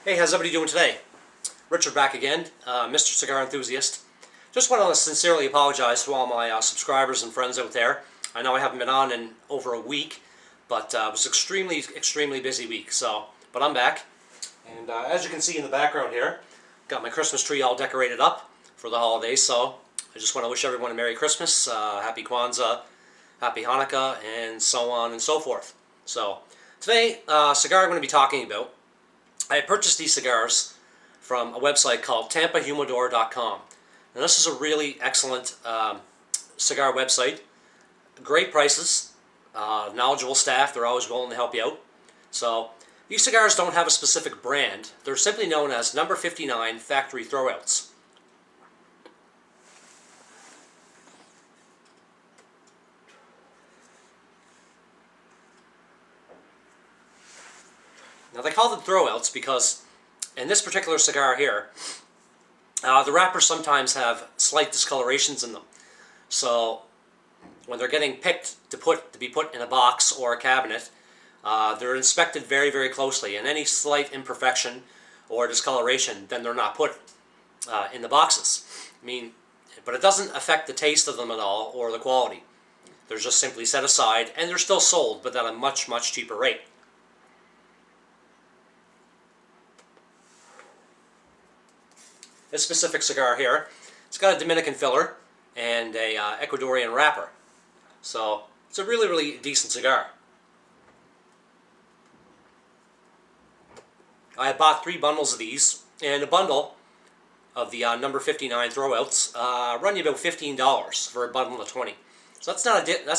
Hey, how's everybody doing today? Richard back again, Mr. Cigar Enthusiast. Just want to sincerely apologize to all my subscribers and friends out there. I know I haven't been on in over a week, but it was extremely busy week. But I'm back, and as you can see in the background here, got my Christmas tree all decorated up for the holidays. So I just want to wish everyone a Merry Christmas, Happy Kwanzaa, Happy Hanukkah, and so on and so forth. So today, cigar I'm going to be talking about. I purchased these cigars from a website called TampaHumidor.com. And this is a really excellent cigar website. Great prices, knowledgeable staff. They're always willing to help you out. So these cigars don't have a specific brand. They're simply known as No.59 factory throwouts. Now they call them throwouts because in this particular cigar here, the wrappers sometimes have slight discolorations in them. So when they're getting picked to be put in a box or a cabinet, they're inspected very closely, and any slight imperfection or discoloration, then they're not put in the boxes. But it doesn't affect the taste of them at all or the quality. They're just simply set aside, and they're still sold, but at a much cheaper rate. This specific cigar here, it's got a Dominican filler and a Ecuadorian wrapper. So it's a really decent cigar. I bought 3 bundles of these, and a bundle of the No.59 throwouts run you about $15 for a bundle of 20. So that's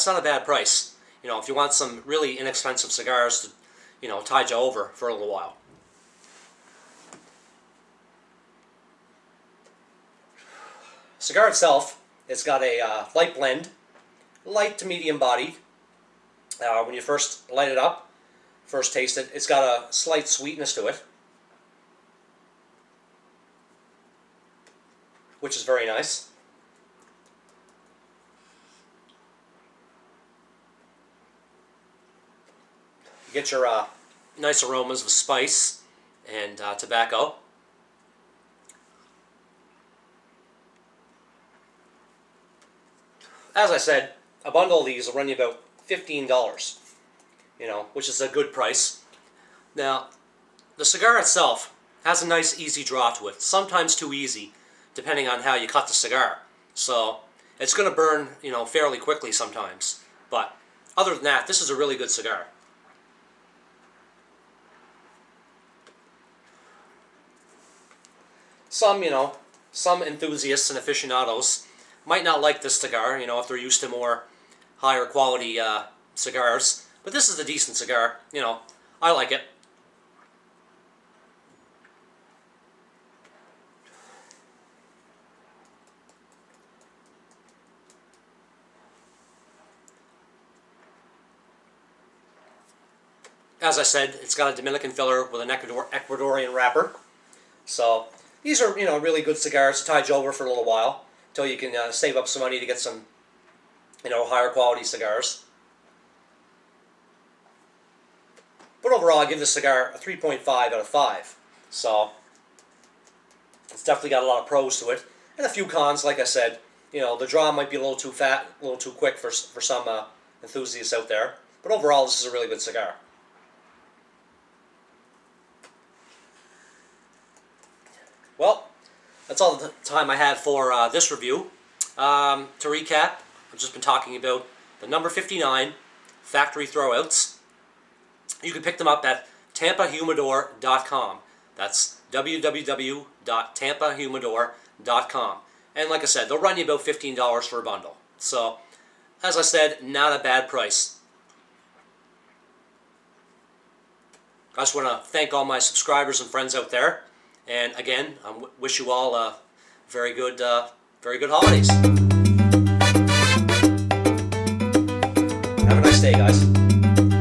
not a bad price. You know, if you want some really inexpensive cigars to, tide you over for a little while. Cigar itself, it's got a light blend, light to medium bodied. When you first light it up, first taste it, it's got a slight sweetness to it, which is very nice. You get your nice aromas of spice and tobacco. As I said, a bundle of these will run you about $15, which is a good price. Now, the cigar itself has a nice easy draw to it, sometimes too easy, depending on how you cut the cigar. So, it's going to burn, fairly quickly sometimes. But, other than that, this is a really good cigar. Some enthusiasts and aficionados might not like this cigar, if they're used to more higher quality cigars. But this is a decent cigar, I like it. As I said, it's got a Dominican filler with an Ecuadorian wrapper. So these are, really good cigars to tide you over for a little while, until you can save up some money to get some, higher quality cigars. But overall, I give this cigar a 3.5 out of 5. So it's definitely got a lot of pros to it, and a few cons. Like I said, the draw might be a little too fat, a little too quick for some enthusiasts out there. But overall, this is a really good cigar. Well, that's all the time I had for this review. To recap, I've just been talking about the No.59 factory throwouts. You can pick them up at TampaHumidor.com. That's www.TampaHumidor.com. And like I said, they'll run you about $15 for a bundle. So, as I said, not a bad price. I just want to thank all my subscribers and friends out there. And again, I wish you all very good holidays. Have a nice day, guys.